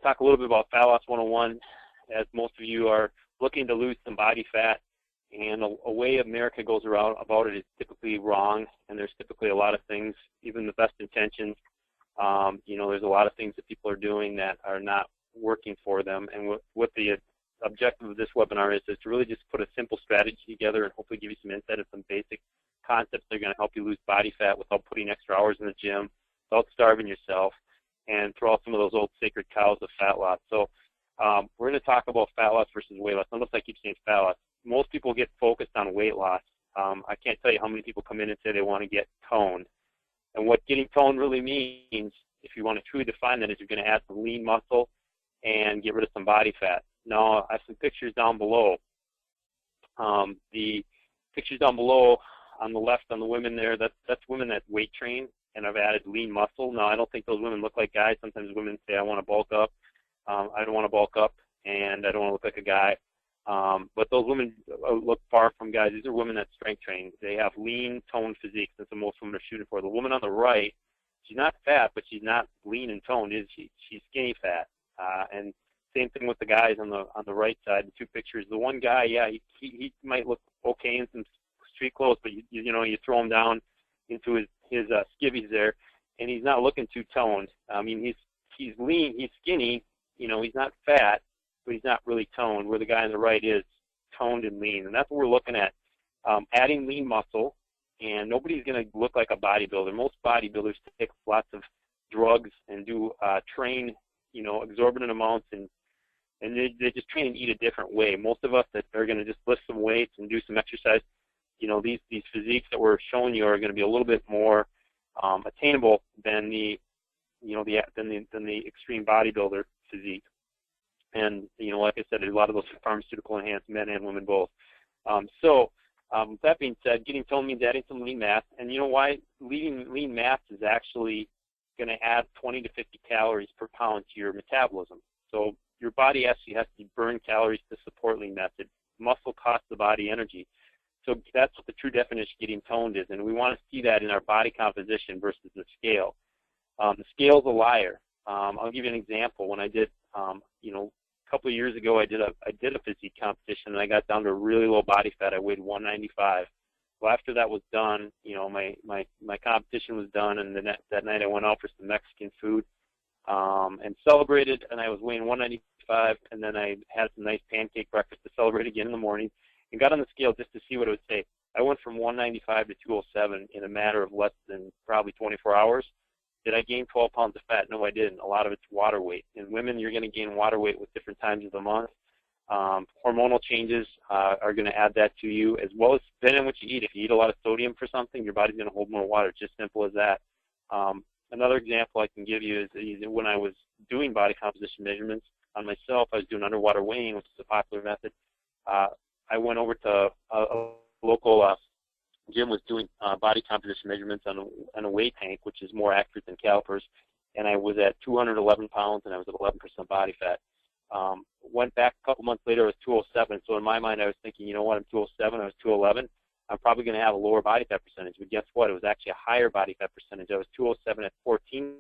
talk a little bit about Fat Loss 101, as most of you are looking to lose some body fat. And a way America goes around about it is typically wrong, and there's typically a lot of things, even the best intentions. You know, there's a lot of things that people are doing that are not working for them. And what the objective of this webinar is to really just put a simple strategy together and hopefully give you some insight of some basic concepts that are going to help you lose body fat without putting extra hours in the gym, without starving yourself, and throw out some of those old sacred cows of fat loss. So we're going to talk about fat loss versus weight loss. Notice I keep saying fat loss. Most people get focused on weight loss. I can't tell you how many people come in and say they want to get toned. And what getting toned really means, if you want to truly define that, is you're going to add some lean muscle and get rid of some body fat. Now, I have some pictures down below. The pictures down below on the left on the women there, that's women that weight train, and I've added lean muscle. Now, I don't think those women look like guys. Sometimes women say, I want to bulk up. I don't want to bulk up, and I don't want to look like a guy. But those women look far from guys. These are women that strength train. They have lean, toned physiques. That's what most women are shooting for. The woman on the right, she's not fat, but she's not lean and toned. She's skinny fat. And same thing with the guys on the right side, the two pictures. The one guy, yeah, he might look okay in some street clothes, but you know, you throw him down into his skivvies there, and he's not looking too toned. I mean, he's lean, he's skinny. You know, he's not fat, but he's not really toned, where the guy on the right is toned and lean. And that's what we're looking at, adding lean muscle. And nobody's going to look like a bodybuilder. Most bodybuilders take lots of drugs and do train, you know, exorbitant amounts, and they just train and eat a different way. Most of us that are going to just lift some weights and do some exercise, you know, these physiques that we're showing you are going to be a little bit more attainable than the extreme bodybuilder physique. And, you know, like I said, a lot of those pharmaceutical enhanced, men and women both. With that being said, getting toned means adding some lean mass. And you know why? Lean mass is actually going to add 20 to 50 calories per pound to your metabolism. So your body actually has to burn calories to support lean mass. Muscle costs the body energy. So that's what the true definition of getting toned is. And we want to see that in our body composition versus the scale. The scale's a liar. I'll give you an example. When I did, you know, a couple of years ago, I did a physique competition, and I got down to really low body fat. I weighed 195. Well, after that was done, you know, my competition was done, and that night I went out for some Mexican food and celebrated, and I was weighing 195, and then I had some nice pancake breakfast to celebrate again in the morning, and got on the scale just to see what it would say. I went from 195 to 207 in a matter of less than probably 24 hours. Did I gain 12 pounds of fat? No, I didn't. A lot of it's water weight. In women, you're going to gain water weight with different times of the month. Hormonal changes are going to add that to you, as well as depending on what you eat. If you eat a lot of sodium for something, your body's going to hold more water. It's just simple as that. Another example I can give you is when I was doing body composition measurements on myself, I was doing underwater weighing, which is a popular method. I went over to a local gym, was doing body composition measurements on a weight tank, which is more accurate than calipers, and I was at 211 pounds, and I was at 11% body fat. Went back a couple months later, I was 207, so in my mind I was thinking, you know what, I'm 207, I was 211, I'm probably going to have a lower body fat percentage, but guess what, it was actually a higher body fat percentage. I was 207 at 14%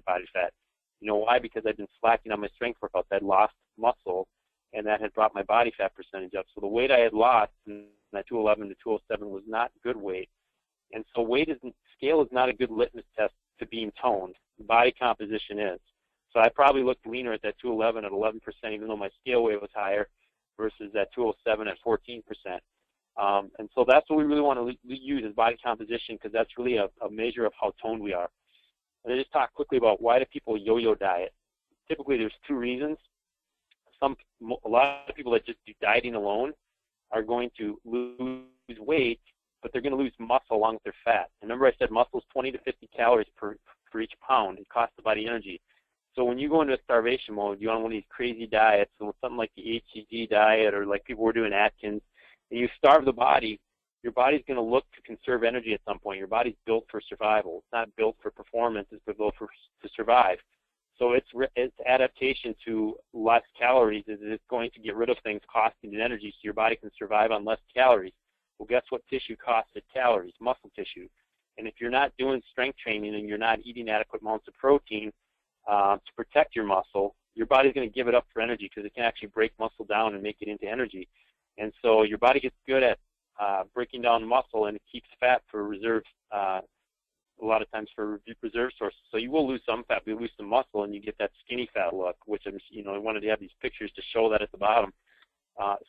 body fat. You know why? Because I'd been slacking on my strength workouts. I'd lost muscle, and that had brought my body fat percentage up. So the weight I had lost from that 211 to 207 was not good weight. And so scale is not a good litmus test to being toned. Body composition is. So I probably looked leaner at that 211 at 11%, even though my scale weight was higher, versus that 207 at 14%. And so that's what we really want to use as body composition, because that's really a measure of how toned we are. And I just talk quickly about why do people yo-yo diet. Typically there's two reasons. A lot of people that just do dieting alone are going to lose weight, but they're going to lose muscle along with their fat. And remember I said muscle is 20 to 50 calories per each pound. It costs the body energy. So when you go into a starvation mode, you on one of these crazy diets, so something like the HCG diet, or like people were doing Atkins, and you starve the body, your body's going to look to conserve energy at some point. Your body's built for survival. It's not built for performance. It's built to survive. So its adaptation to less calories is it's going to get rid of things costing you energy so your body can survive on less calories. Well, guess what tissue costs it calories? Muscle tissue. And if you're not doing strength training and you're not eating adequate amounts of protein to protect your muscle, your body's going to give it up for energy because it can actually break muscle down and make it into energy. And so your body gets good at breaking down muscle, and it keeps fat for reserve, a lot of times for reserve sources. So you will lose some fat, but you lose some muscle, and you get that skinny fat look, which I'm, I wanted to have these pictures to show that at the bottom.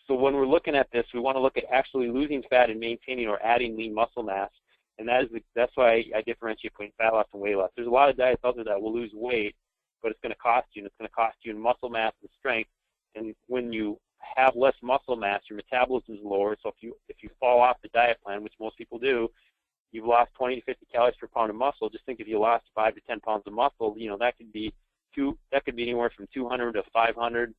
So when we're looking at this, we want to look at actually losing fat and maintaining or adding lean muscle mass, and that's why I differentiate between fat loss and weight loss. There's a lot of diets out there that will lose weight, but it's going to cost you, and it's going to cost you in muscle mass and strength. And when you have less muscle mass, your metabolism is lower. So if you fall off the diet plan, which most people do, you've lost 20 to 50 calories per pound of muscle. Just think if you lost 5 to 10 pounds of muscle, that could be anywhere from 200 to 500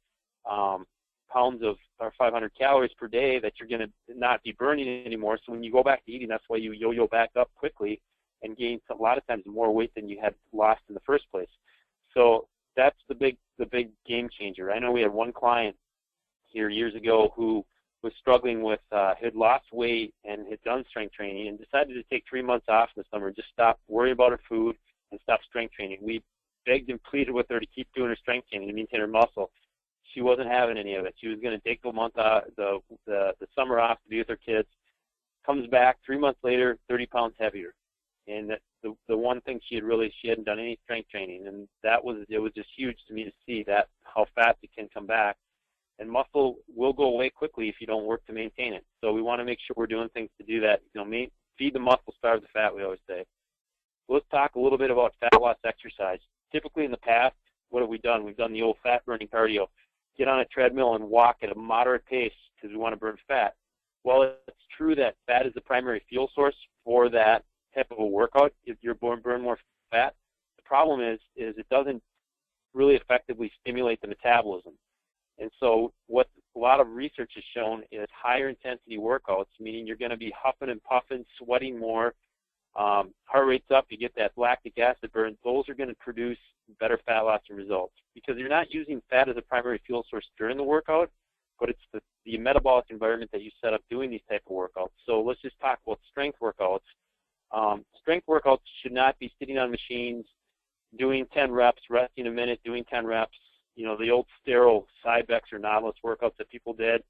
pounds of, or 500 calories per day that you're going to not be burning anymore. So when you go back to eating, that's why you yo-yo back up quickly and gain a lot of times more weight than you had lost in the first place. So that's the big game changer. I know we had one client here years ago who was struggling with, had lost weight and had done strength training and decided to take 3 months off in the summer, just stop worrying about her food and stop strength training. We begged and pleaded with her to keep doing her strength training to maintain her muscle. She wasn't having any of it. She was going to take the month the summer off to be with her kids. Comes back 3 months later, 30 pounds heavier. And the one thing she hadn't done any strength training, and it was just huge to me to see that how fast it can come back. And muscle will go away quickly if you don't work to maintain it. So we want to make sure we're doing things to do that. Feed the muscle, starve the fat, we always say. Let's talk a little bit about fat loss exercise. Typically in the past, what have we done? We've done the old fat burning cardio. Get on a treadmill and walk at a moderate pace because we want to burn fat. Well, it's true that fat is the primary fuel source for that type of a workout if you're burn more fat. The problem is it doesn't really effectively stimulate the metabolism. And so what a lot of research has shown is higher intensity workouts, meaning you're going to be huffing and puffing, sweating more, heart rate's up, you get that lactic acid burn. Those are going to produce better fat loss results because you're not using fat as a primary fuel source during the workout, but it's the metabolic environment that you set up doing these type of workouts. So let's just talk about strength workouts. Strength workouts should not be sitting on machines, doing 10 reps, resting a minute, doing 10 reps, the old sterile Cybex or Nautilus workouts that people did.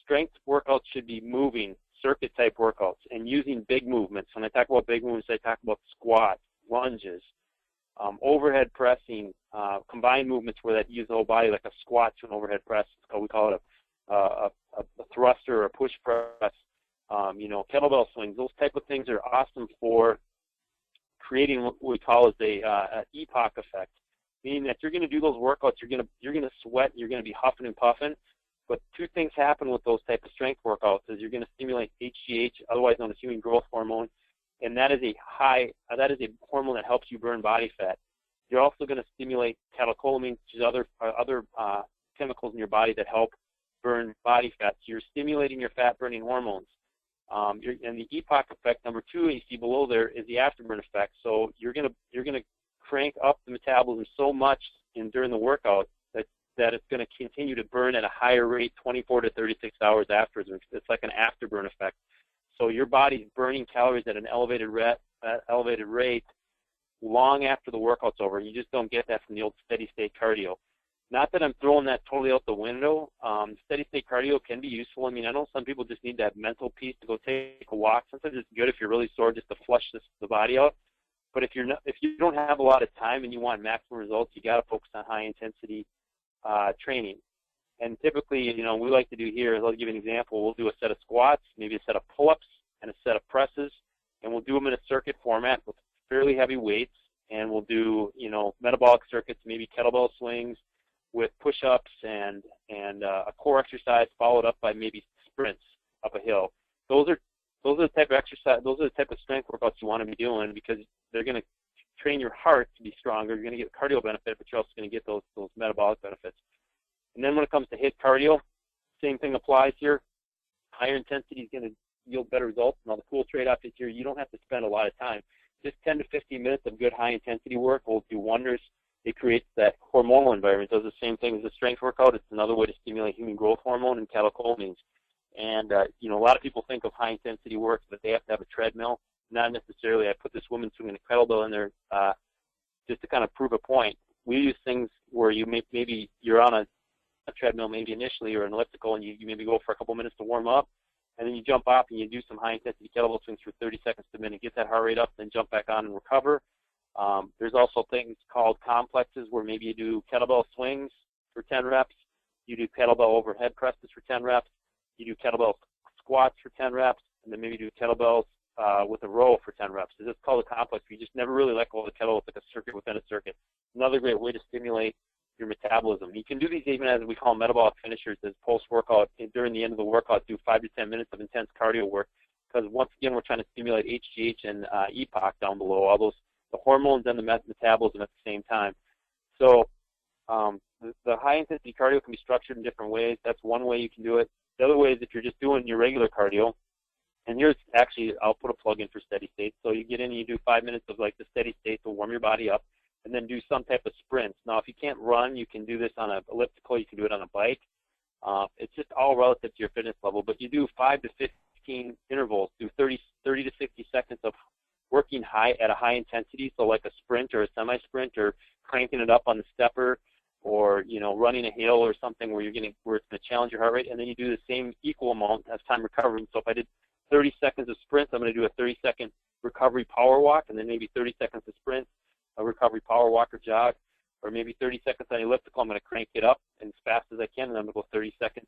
Strength workouts should be moving, circuit-type workouts, and using big movements. When I talk about big movements, I talk about squats, lunges, overhead pressing, combined movements where that use the whole body, like a squat to an overhead press. We call it a thruster or a push press. Kettlebell swings. Those type of things are awesome for creating what we call as an epoch effect, meaning that you're going to do those workouts, you're going to sweat, you're going to be huffing and puffing. But two things happen with those type of strength workouts: is you're going to stimulate HGH, otherwise known as human growth hormone, and that is a hormone that helps you burn body fat. You're also going to stimulate catecholamines, which is other chemicals in your body that help burn body fat. So you're stimulating your fat burning hormones. And the epoch effect, number two, you see below there, is the afterburn effect. So you're gonna crank up the metabolism so much during the workout that it's going to continue to burn at a higher rate 24 to 36 hours afterwards. It's like an afterburn effect. So your body's burning calories at an elevated rate long after the workout's over. You just don't get that from the old steady state cardio. Not that I'm throwing that totally out the window. Steady state cardio can be useful. I know some people just need that mental piece to go take a walk. Sometimes it's good if you're really sore just to flush the body out. But if you don't have a lot of time and you want maximum results, you got to focus on high intensity training. And typically, we like to do here, I'll give you an example. We'll do a set of squats, maybe a set of pull-ups, and a set of presses, and we'll do them in a circuit format with fairly heavy weights, and we'll do, metabolic circuits, maybe kettlebell swings with push-ups and a core exercise followed up by maybe sprints up a hill. Those are the type of exercise, those are the type of strength workouts you want to be doing because they're going to train your heart to be stronger. You're going to get cardio benefit, but you're also going to get those metabolic benefits. And then when it comes to HIIT cardio, same thing applies here. Higher intensity is going to yield better results. Now the cool trade-off is here, you don't have to spend a lot of time. Just 10 to 15 minutes of good high-intensity work will do wonders. It creates that hormonal environment. It does the same thing as a strength workout. It's another way to stimulate human growth hormone and catecholamines. And, a lot of people think of high-intensity work that they have to have a treadmill. Not necessarily. I put this woman swinging a kettlebell in there just to kind of prove a point. we use things where you maybe you're on a treadmill maybe initially or an elliptical, and you maybe go for a couple minutes to warm up, and then you jump off and you do some high-intensity kettlebell swings for 30 seconds to a minute, get that heart rate up, then jump back on and recover. There's also things called complexes where maybe you do kettlebell swings for 10 reps, you do kettlebell overhead presses for 10 reps, you do kettlebell squats for 10 reps, and then maybe do kettlebells with a row for 10 reps. So this is called a complex. You just never really let go of the kettlebell. It's like a circuit within a circuit. Another great way to stimulate your metabolism. You can do these even as we call metabolic finishers, as post-workout, during the end of the workout, do 5 to 10 minutes of intense cardio work, because once again, we're trying to stimulate HGH and EPOC down below, all those, the hormones and the metabolism at the same time. So the high-intensity cardio can be structured in different ways. That's one way you can do it. The other way is if you're just doing your regular cardio, and here's actually, I'll put a plug in for steady state. So you get in and you do 5 minutes of like the steady state to warm your body up, and then do some type of sprints. Now, if you can't run, you can do this on an elliptical, you can do it on a bike. It's just all relative to your fitness level, but you do 5 to 15 intervals, do 30 to 60 seconds of working at a high intensity, so like a sprint or a semi-sprint, or cranking it up on the stepper, or running a hill or something where it's going to challenge your heart rate, and then you do the same equal amount as time recovering. So if I did 30 seconds of sprints, I'm going to do a 30-second recovery power walk, and then maybe 30 seconds of sprint, a recovery power walk or jog, or maybe 30 seconds on the elliptical. I'm going to crank it up as fast as I can, and I'm going to go 30 seconds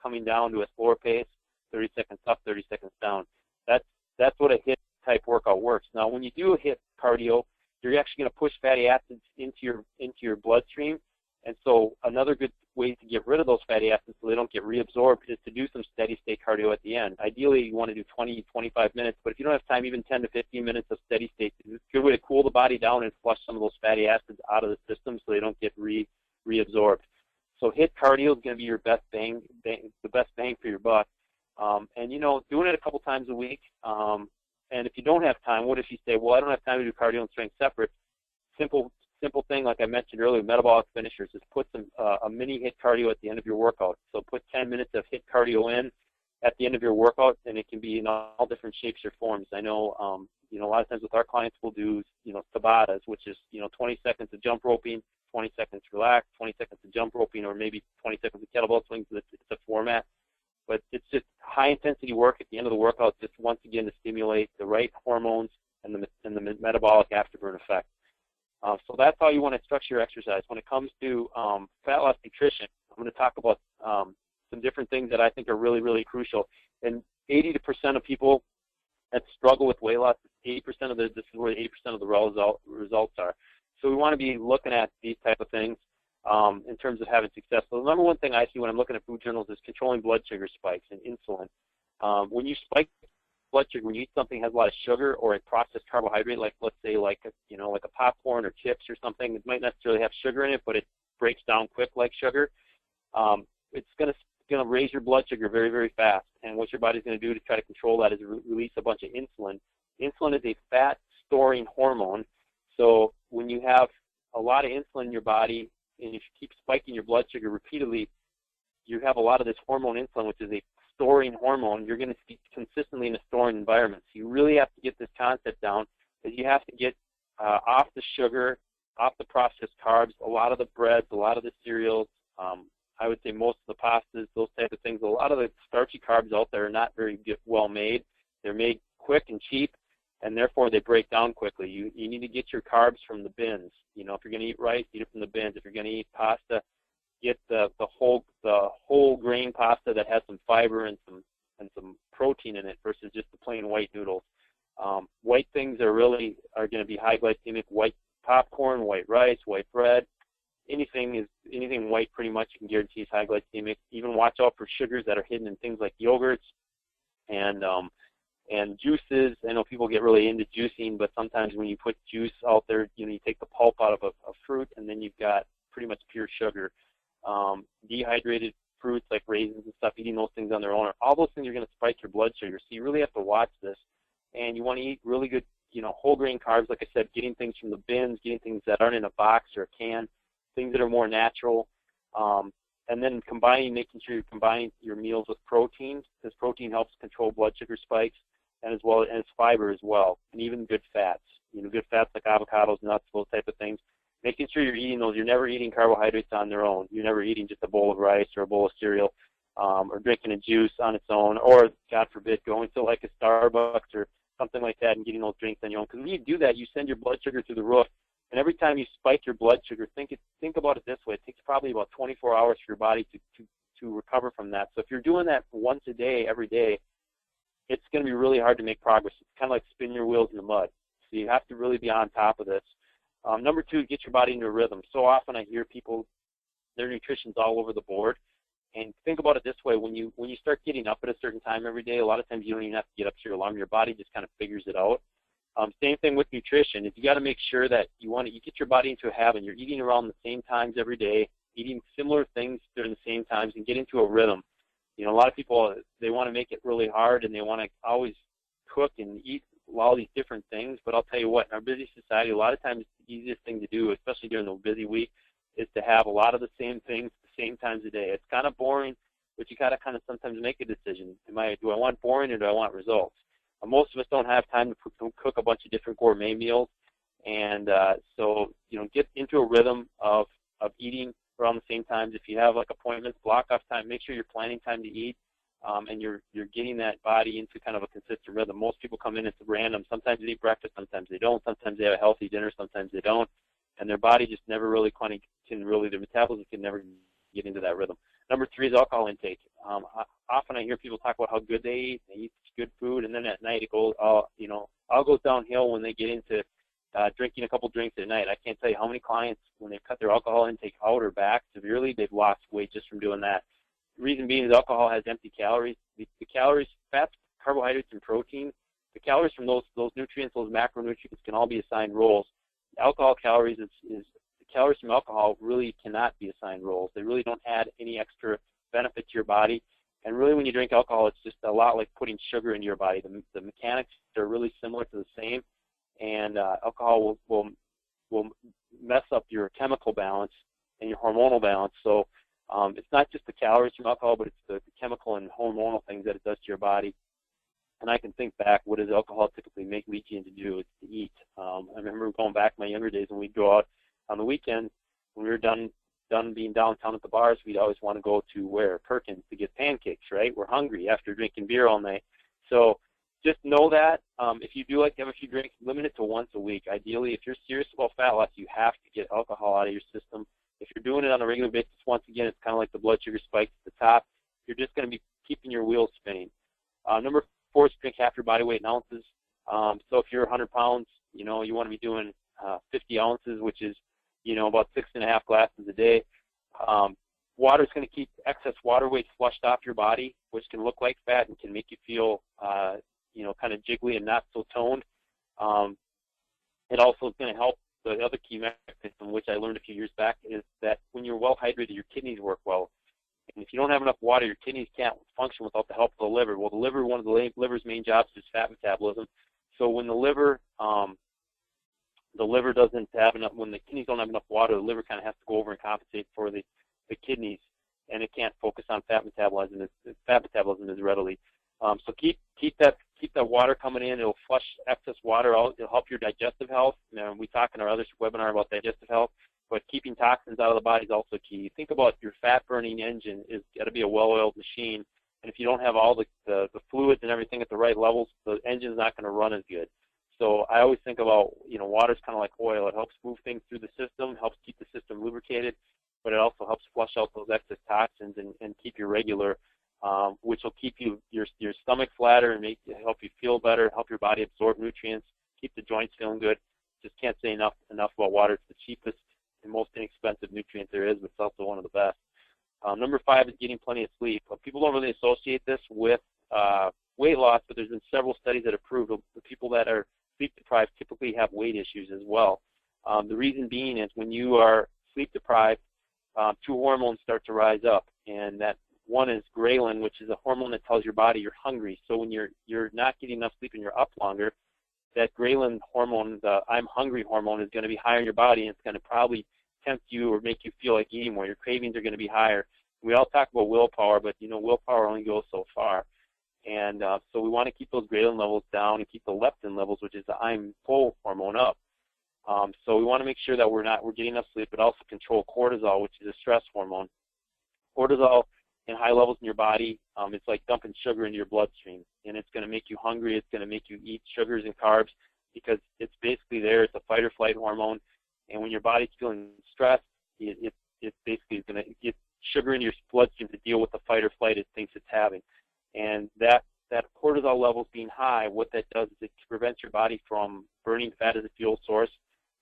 coming down to a slower pace, 30 seconds up, 30 seconds down. That's what a HIIT type workout works. Now, when you do a HIIT cardio, you're actually going to push fatty acids into your bloodstream, and so another good way to get rid of those fatty acids so they don't get reabsorbed is to do some steady state cardio at the end. Ideally, you want to do 20, 25 minutes, but if you don't have time, even 10 to 15 minutes of steady state, it's a good way to cool the body down and flush some of those fatty acids out of the system so they don't get reabsorbed. So HIIT cardio is going to be your best bang for your buck. And doing it a couple times a week. And if you don't have time, what if you say, well, I don't have time to do cardio and strength separate? Simple thing, like I mentioned earlier, metabolic finishers, is put a mini HIIT cardio at the end of your workout. So put 10 minutes of HIIT cardio in at the end of your workout, and it can be in all different shapes or forms. I know, a lot of times with our clients we'll do, Tabatas, which is, 20 seconds of jump roping, 20 seconds relax, 20 seconds of jump roping, or maybe 20 seconds of kettlebell swings. It's a format. But it's just high-intensity work at the end of the workout, just once again to stimulate the right hormones and the metabolic afterburn effect. So that's how you want to structure your exercise. When it comes to fat loss nutrition, I'm going to talk about some different things that I think are really, really crucial. And 80% of people that struggle with weight loss, this is where 80% of the results are. So we want to be looking at these type of things in terms of having success. So the number one thing I see when I'm looking at food journals is controlling blood sugar spikes and insulin. When you spike blood sugar, when you eat something that has a lot of sugar or a processed carbohydrate, like let's say like a popcorn or chips or something, it might necessarily have sugar in it, but it breaks down quick like sugar. It's going to raise your blood sugar very, very fast. And what your body's going to do to try to control that is release a bunch of insulin. Insulin is a fat-storing hormone. So when you have a lot of insulin in your body, and if you keep spiking your blood sugar repeatedly, you have a lot of this hormone insulin, which is a storing hormone. You're going to be consistently in a storing environment. So you really have to get this concept down, because you have to get off the sugar, off the processed carbs, a lot of the breads, a lot of the cereals, I would say most of the pastas, those type of things. A lot of the starchy carbs out there are not very well made. They're made quick and cheap, and therefore they break down quickly. You need to get your carbs from the bins. If you're going to eat rice, eat it from the bins. If you're going to eat pasta, get the whole grain pasta that has some fiber and some protein in it versus just the plain white noodles. White things are going to be high glycemic. White popcorn, white rice, white bread, anything white pretty much you can guarantee is high glycemic. Even watch out for sugars that are hidden in things like yogurts and juices. I know people get really into juicing, but sometimes when you put juice out there, you take the pulp out of a fruit, and then you've got pretty much pure sugar. Dehydrated fruits like raisins and stuff, eating those things on their own, all those things are going to spike your blood sugar. So you really have to watch this, and you want to eat really good, whole grain carbs. Like I said, getting things from the bins, getting things that aren't in a box or a can, things that are more natural, and then making sure you're combining your meals with protein, because protein helps control blood sugar spikes, and as well as fiber as well, and even good fats. Good fats like avocados, nuts, those type of things. making sure you're eating those. You're never eating carbohydrates on their own. You're never eating just a bowl of rice or a bowl of cereal, or drinking a juice on its own, or, God forbid, going to like a Starbucks or something like that and getting those drinks on your own. Because when you do that, you send your blood sugar through the roof. And every time you spike your blood sugar, think about it this way. It takes probably about 24 hours for your body to recover from that. So if you're doing that once a day, every day, it's going to be really hard to make progress. It's kind of like spinning your wheels in the mud. So you have to really be on top of this. Number two, get your body into a rhythm. So often I hear people, their nutrition's all over the board. And think about it this way: when you start getting up at a certain time every day, a lot of times you don't even have to get up to your alarm. Your body just kind of figures it out. Same thing with nutrition. Is you got to make sure that you get your body into a habit. You're eating around the same times every day, eating similar things during the same times, and get into a rhythm. You know, a lot of people, they want to make it really hard, and they want to always cook and eat all these different things. But I'll tell you what, in our busy society, a lot of times the easiest thing to do, especially during the busy week, is to have a lot of the same things the same times a day. It's kind of boring, but you got to kind of sometimes make a decision. Do I want boring or do I want results? Most of us don't have time to cook a bunch of different gourmet meals, and so get into a rhythm of eating around the same times. If you have like appointments, block off time. Make sure you're planning time to eat, and you're getting that body into kind of a consistent rhythm. Most people come in, it's random. Sometimes they eat breakfast, sometimes they don't. Sometimes they have a healthy dinner, sometimes they don't, and their body just never really their metabolism can never get into that rhythm. Number three is alcohol intake. Often I hear people talk about how good they eat good food, and then at night it goes, all goes downhill when they get into drinking a couple drinks at night. I can't tell you how many clients, when they've cut their alcohol intake out or back severely, they've lost weight just from doing that. The reason being is alcohol has empty calories. The calories, fats, carbohydrates, and protein, the calories from those nutrients, those macronutrients, can all be assigned roles. Alcohol calories the calories from alcohol really cannot be assigned roles. They really don't add any extra benefit to your body. And really, when you drink alcohol, it's just a lot like putting sugar into your body. The mechanics are really similar to the same, and alcohol will mess up your chemical balance and your hormonal balance. So it's not just the calories from alcohol, but it's the chemical and hormonal things that it does to your body. And I can think back, what does alcohol typically lead you to do? It's to eat. I remember going back in my younger days when we'd go out on the weekend, when we were done being downtown at the bars, we'd always want to go to Perkins to get pancakes, right? We're hungry after drinking beer all night. So just know that if you do like to have a few drinks, limit it to once a week. Ideally, if you're serious about fat loss, you have to get alcohol out of your system. If you're doing it on a regular basis, once again, it's kind of like the blood sugar spikes at the top. You're just going to be keeping your wheels spinning. Number four is drink half your body weight in ounces. So if you're 100 pounds, you want to be doing 50 ounces, which is about 6.5 glasses a day. Water is going to keep excess water weight flushed off your body, which can look like fat and can make you feel, kind of jiggly and not so toned. It also is going to help. The other key mechanism, which I learned a few years back, is that when you're well hydrated, your kidneys work well. And if you don't have enough water, your kidneys can't function without the help of the liver. Well, the liver, one of the liver's main jobs is fat metabolism. So when the liver doesn't have enough, when the kidneys don't have enough water, the liver kind of has to go over and compensate for the kidneys, and it can't focus on fat metabolism. Fat metabolism is readily. So keep that water coming in. It'll flush excess water out. It'll help your digestive health. We talk in our other webinar about digestive health, but keeping toxins out of the body is also key. Think about your fat-burning engine is got to be a well-oiled machine, and if you don't have all the fluids and everything at the right levels, the engine's not going to run as good. So I always think about, water's kind of like oil. It helps move things through the system, helps keep the system lubricated, but it also helps flush out those excess toxins and keep you regular, which will keep your stomach flatter and help you feel better, help your body absorb nutrients, keep the joints feeling good. Just can't say enough about water. It's the cheapest and most inexpensive nutrient there is, but it's also one of the best. Number 5 is getting plenty of sleep. People don't really associate this with weight loss, but there's been several studies that have proved the people that are sleep deprived typically have weight issues as well. The reason being is when you are sleep deprived, 2 hormones start to rise up, and that one is ghrelin, which is a hormone that tells your body you're hungry. So when you're not getting enough sleep and you're up longer, that ghrelin hormone, the I'm hungry hormone, is going to be higher in your body, and it's going to probably tempt you or make you feel like eating more. Your cravings are going to be higher. We all talk about willpower, but willpower only goes so far. And so we want to keep those ghrelin levels down and keep the leptin levels, which is the I'm full hormone, up. So we want to make sure that we're getting enough sleep, but also control cortisol, which is a stress hormone. Cortisol in high levels in your body, it's like dumping sugar into your bloodstream, and it's going to make you hungry. It's going to make you eat sugars and carbs because it's basically there. It's a fight or flight hormone, and when your body's feeling stressed, it basically is going to get sugar in your bloodstream to deal with the fight or flight it thinks it's having. And that cortisol levels being high, what that does is it prevents your body from burning fat as a fuel source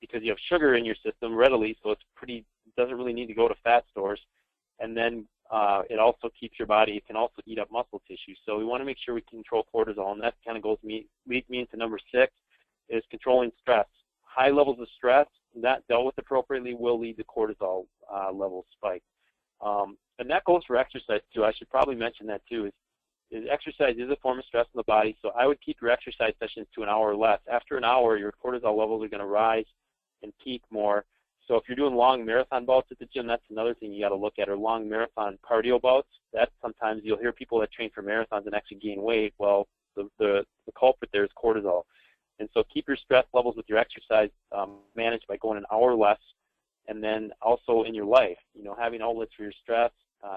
because you have sugar in your system readily, so it doesn't really need to go to fat stores. And then it also keeps your body, it can also eat up muscle tissue. So we want to make sure we control cortisol, and that kind of leads me into number 6, is controlling stress. High levels of stress, not dealt with appropriately, will lead to cortisol levels spike. And that goes for exercise too. I should probably mention that too, is exercise is a form of stress in the body, so I would keep your exercise sessions to an hour or less. After an hour, your cortisol levels are going to rise and peak more. So if you're doing long marathon bouts at the gym, that's another thing you got to look at, or long marathon cardio bouts. That sometimes you'll hear people that train for marathons and actually gain weight. Well, the culprit there is cortisol. And so keep your stress levels with your exercise managed by going an hour less, and then also in your life, having outlets for your stress,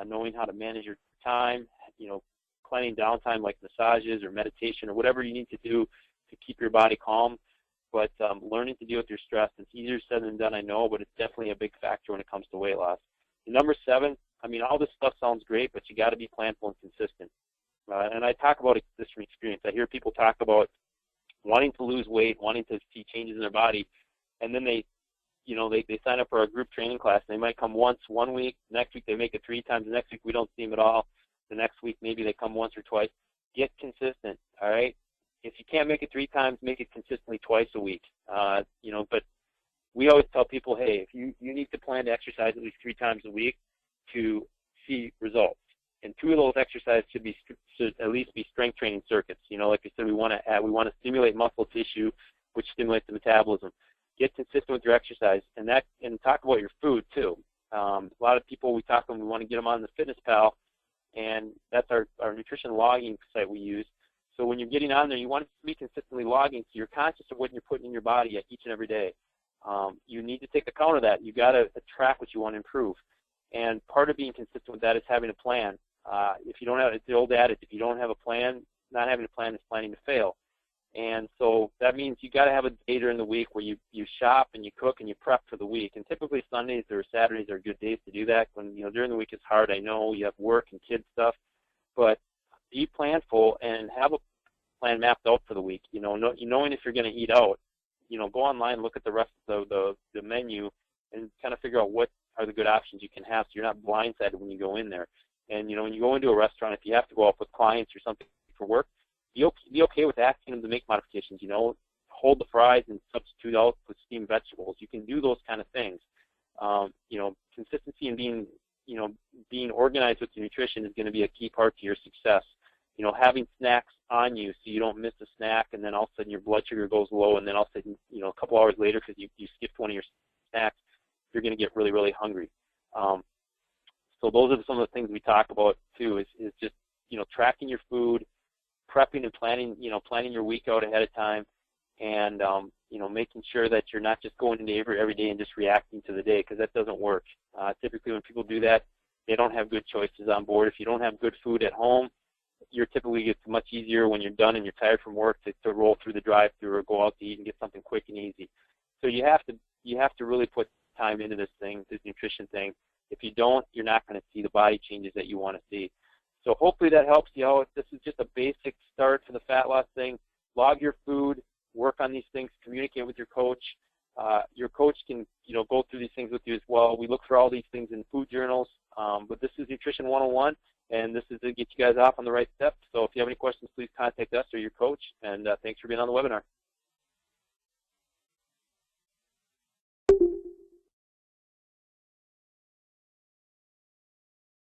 knowing how to manage your time, planning downtime like massages or meditation or whatever you need to do to keep your body calm. But learning to deal with your stress, it's easier said than done, I know, but it's definitely a big factor when it comes to weight loss. And number 7, all this stuff sounds great, but you got to be planful and consistent. And I talk about this from experience. I hear people talk about wanting to lose weight, wanting to see changes in their body, and then they sign up for a group training class. They might come once one week, next week they make it 3 times, the next week we don't see them at all, the next week maybe they come once or twice. Get consistent, all right? If you can't make it 3 times, make it consistently twice a week. But we always tell people, hey, if you need to plan to exercise at least 3 times a week to see results. And 2 of those exercises should at least be strength training circuits. Like I said, we want to stimulate muscle tissue, which stimulates the metabolism. Get consistent with your exercise, and talk about your food too. A lot of people we want to get them on the Fitness Pal, and that's our nutrition logging site we use. So when you're getting on there, you want to be consistently logging, so you're conscious of what you're putting in your body each and every day. You need to take account of that. You got to track what you want to improve, and part of being consistent with that is having a plan. If you don't have, it's the old adage, if you don't have a plan, not having a plan is planning to fail. And so that means you got to have a day during the week where you shop and you cook and you prep for the week. And typically Sundays or Saturdays are good days to do that. When during the week it's hard. I know you have work and kids stuff, but be planful and have a plan mapped out for the week. Knowing if you're going to eat out, go online, look at the rest of the menu, and kind of figure out what are the good options you can have, so you're not blindsided when you go in there. And when you go into a restaurant, if you have to go out with clients or something for work, be okay with asking them to make modifications. Hold the fries and substitute out with steamed vegetables. You can do those kind of things. Consistency and being organized with your nutrition is going to be a key part to your success. Having snacks on you so you don't miss a snack, and then all of a sudden your blood sugar goes low, and then all of a sudden, a couple hours later because you skipped one of your snacks, you're going to get really, really hungry. So those are some of the things we talk about too. Is just tracking your food, prepping and planning your week out ahead of time, and making sure that you're not just going into every day and just reacting to the day, because that doesn't work. Typically when people do that, they don't have good choices on board. If you don't have good food at home, it's much easier when you're done and you're tired from work to roll through the drive-thru or go out to eat and get something quick and easy. So you have to really put time into this nutrition thing. If you don't, you're not going to see the body changes that you want to see. So hopefully that helps you out. This is just a basic start for the fat loss thing. Log your food, work on these things, communicate with your coach. Your coach can go through these things with you as well. We look for all these things in food journals, but this is Nutrition 101, and this is to get you guys off on the right steps. So if you have any questions, please contact us or your coach, and thanks for being on the webinar.